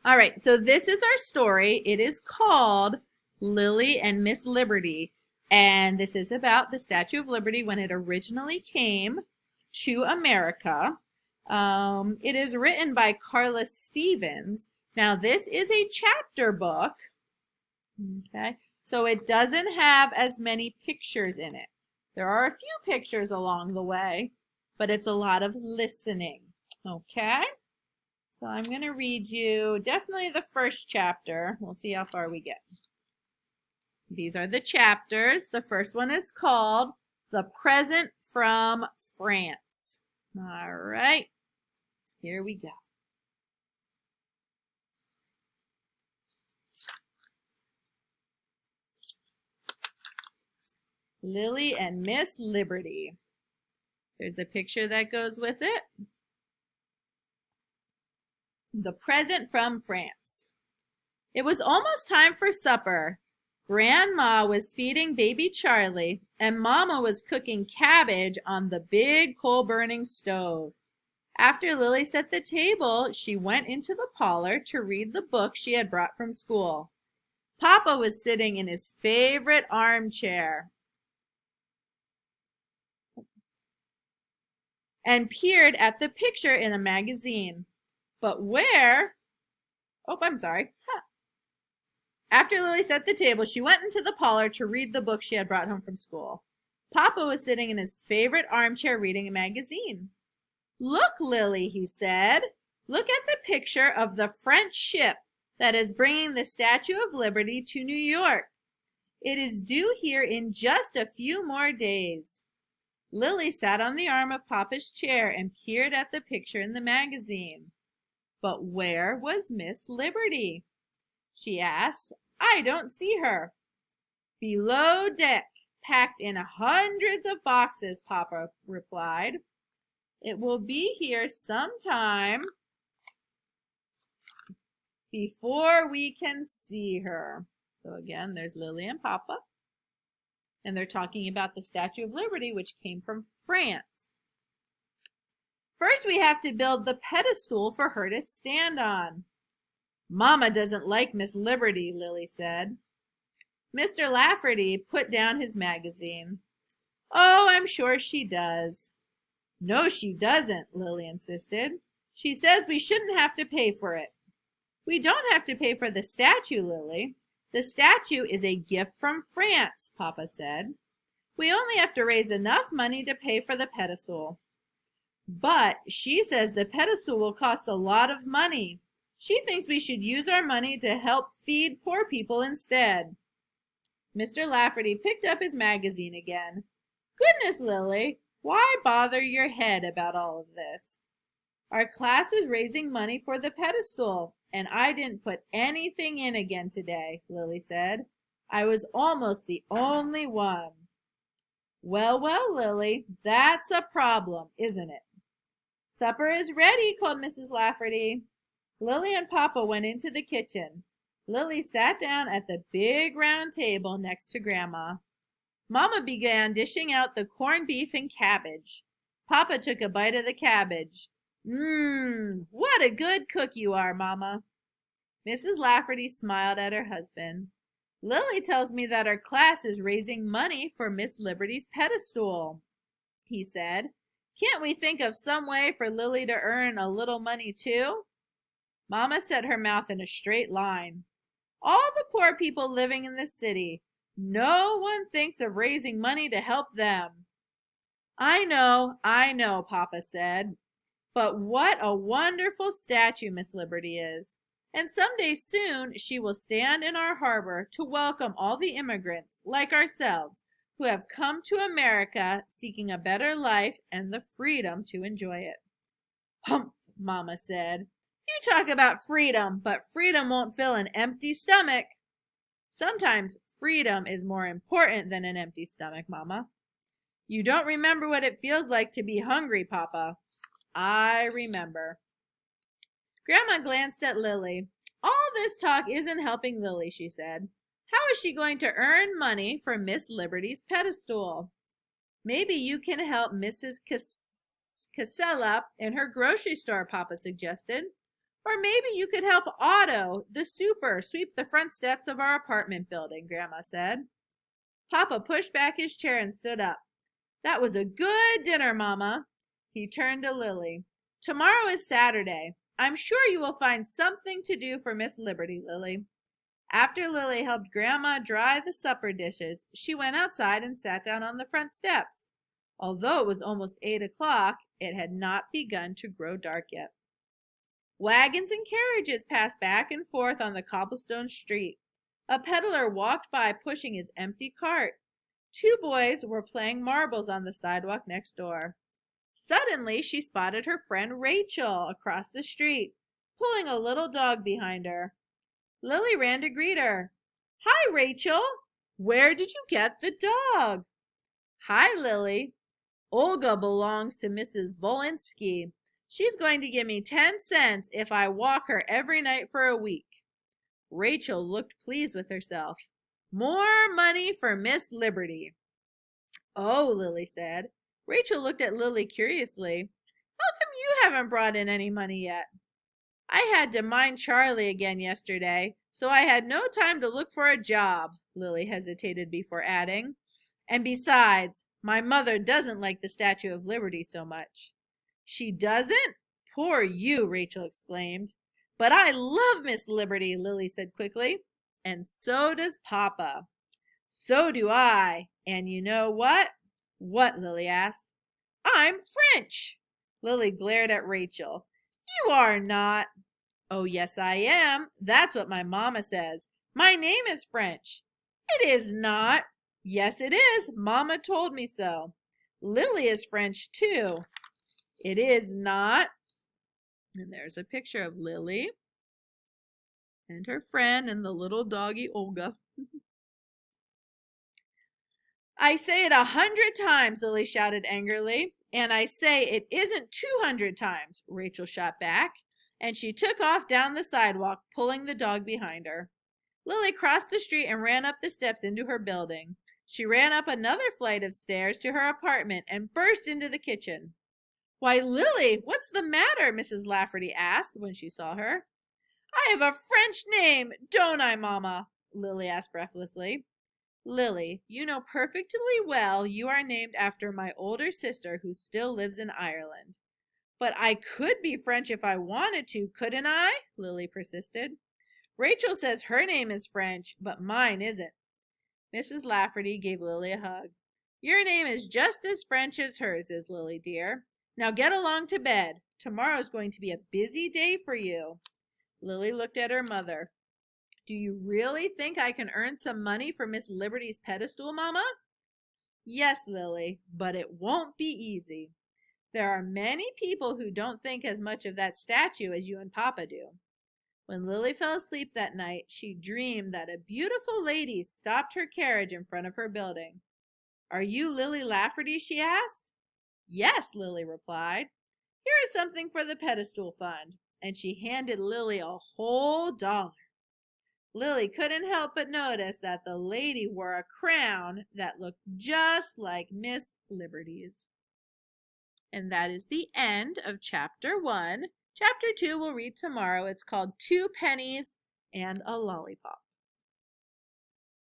All right, so this is our story. It is called Lily and Miss Liberty. And this is about the Statue of Liberty when it originally came to America. It is written by Carla Stevens. Now, this is a chapter book. Okay, so it doesn't have as many pictures in it. There are a few pictures along the way, but it's a lot of listening. Okay? So I'm going to read you definitely the first chapter. We'll see how far we get. These are the chapters. The first one is called The Present from France. All right, here we go. Lily and Miss Liberty. There's the picture that goes with it. The Present from France. It was almost time for supper. Grandma was feeding baby Charlie, and Mama was cooking cabbage on the big coal-burning stove. After Lily set the table, she went into the parlor to read the book she had brought from school. Papa was sitting in his favorite armchair and peered at the picture in a magazine. But where? Oh, I'm sorry. After Lily set the table, she went into the parlor to read the book she had brought home from school. Papa was sitting in his favorite armchair reading a magazine. Look, Lily, he said. Look at the picture of the French ship that is bringing the Statue of Liberty to New York. It is due here in just a few more days. Lily sat on the arm of Papa's chair and peered at the picture in the magazine. But where was Miss Liberty? She asked. I don't see her. Below deck, packed in hundreds of boxes, Papa replied. It will be here sometime before we can see her. So again, there's Lily and Papa. And they're talking about the Statue of Liberty, which came from France. First, we have to build the pedestal for her to stand on. Mama doesn't like Miss Liberty, Lily said. Mr. Lafferty put down his magazine. Oh, I'm sure she does. No, she doesn't, Lily insisted. She says we shouldn't have to pay for it. We don't have to pay for the statue, Lily. The statue is a gift from France, Papa said. We only have to raise enough money to pay for the pedestal. But she says the pedestal will cost a lot of money. She thinks we should use our money to help feed poor people instead. Mr. Lafferty picked up his magazine again. Goodness, Lily, why bother your head about all of this? Our class is raising money for the pedestal, and I didn't put anything in again today, Lily said. I was almost the only one. Well, well, Lily, that's a problem, isn't it? Supper is ready, called Mrs. Lafferty. Lily and Papa went into the kitchen. Lily sat down at the big round table next to Grandma. Mama began dishing out the corned beef and cabbage. Papa took a bite of the cabbage. What a good cook you are, Mama. Mrs. Lafferty smiled at her husband. Lily tells me that our class is raising money for Miss Liberty's pedestal, he said. Can't we think of some way for Lily to earn a little money too? Mama set her mouth in a straight line. All the poor people living in the city. No one thinks of raising money to help them. I know, Papa said. But what a wonderful statue Miss Liberty is. And someday soon she will stand in our harbor to welcome all the immigrants, like ourselves, who have come to America seeking a better life and the freedom to enjoy it. Humph, Mama said. You talk about freedom, but freedom won't fill an empty stomach. Sometimes freedom is more important than an empty stomach, Mama. You don't remember what it feels like to be hungry, Papa. I remember. Grandma glanced at Lily. All this talk isn't helping Lily, she said. How is she going to earn money for Miss Liberty's pedestal? Maybe you can help Mrs. Casella in her grocery store, Papa suggested. Or maybe you could help Otto, the super, sweep the front steps of our apartment building, Grandma said. Papa pushed back his chair and stood up. That was a good dinner, Mama. He turned to Lily. Tomorrow is Saturday. I'm sure you will find something to do for Miss Liberty, Lily. After Lily helped Grandma dry the supper dishes, she went outside and sat down on the front steps. Although it was almost 8 o'clock, it had not begun to grow dark yet. Wagons and carriages passed back and forth on the cobblestone street. A peddler walked by pushing his empty cart. 2 boys were playing marbles on the sidewalk next door. Suddenly, she spotted her friend Rachel across the street, pulling a little dog behind her. Lily ran to greet her. Hi, Rachel. Where did you get the dog? Hi, Lily. Olga belongs to Mrs. Volinsky. She's going to give me 10 cents if I walk her every night for a week. Rachel looked pleased with herself. More money for Miss Liberty. Oh, Lily said. Rachel looked at Lily curiously. How come you haven't brought in any money yet? I had to mind Charlie again yesterday, so I had no time to look for a job, Lily hesitated before adding. And besides, my mother doesn't like the Statue of Liberty so much. She doesn't? Poor you, Rachel exclaimed. But I love Miss Liberty, Lily said quickly. And so does Papa. So do I. And you know what? What? Lily asked. I'm French. Lily glared at Rachel. You are not. Oh, yes, I am. That's what my mama says. My name is French. It is not. Yes, it is. Mama told me so. Lily is French, too. It is not. And there's a picture of Lily and her friend and the little doggy Olga. I say it 100 times, Lily shouted angrily. And I say it isn't 200 times, Rachel shot back. And she took off down the sidewalk, pulling the dog behind her. Lily crossed the street and ran up the steps into her building. She ran up another flight of stairs to her apartment and burst into the kitchen. Why, Lily, what's the matter? Mrs. Lafferty asked when she saw her. I have a French name, don't I, Mama? Lily asked breathlessly. Lily, you know perfectly well you are named after my older sister who still lives in Ireland. But I could be French if I wanted to, couldn't I? Lily persisted. Rachel says her name is French, but mine isn't. Mrs. Lafferty gave Lily a hug. Your name is just as French as hers is, Lily dear. Now get along to bed. Tomorrow's going to be a busy day for you. Lily looked at her mother. Do you really think I can earn some money for Miss Liberty's pedestal, Mama? Yes, Lily, but it won't be easy. There are many people who don't think as much of that statue as you and Papa do. When Lily fell asleep that night, she dreamed that a beautiful lady stopped her carriage in front of her building. Are you Lily Lafferty? She asked. Yes, Lily replied. Here is something for the pedestal fund. And she handed Lily a whole $1. Lily couldn't help but notice that the lady wore a crown that looked just like Miss Liberty's. And that is the end of Chapter 1. Chapter 2 we'll read tomorrow. It's called 2 Pennies and a Lollipop.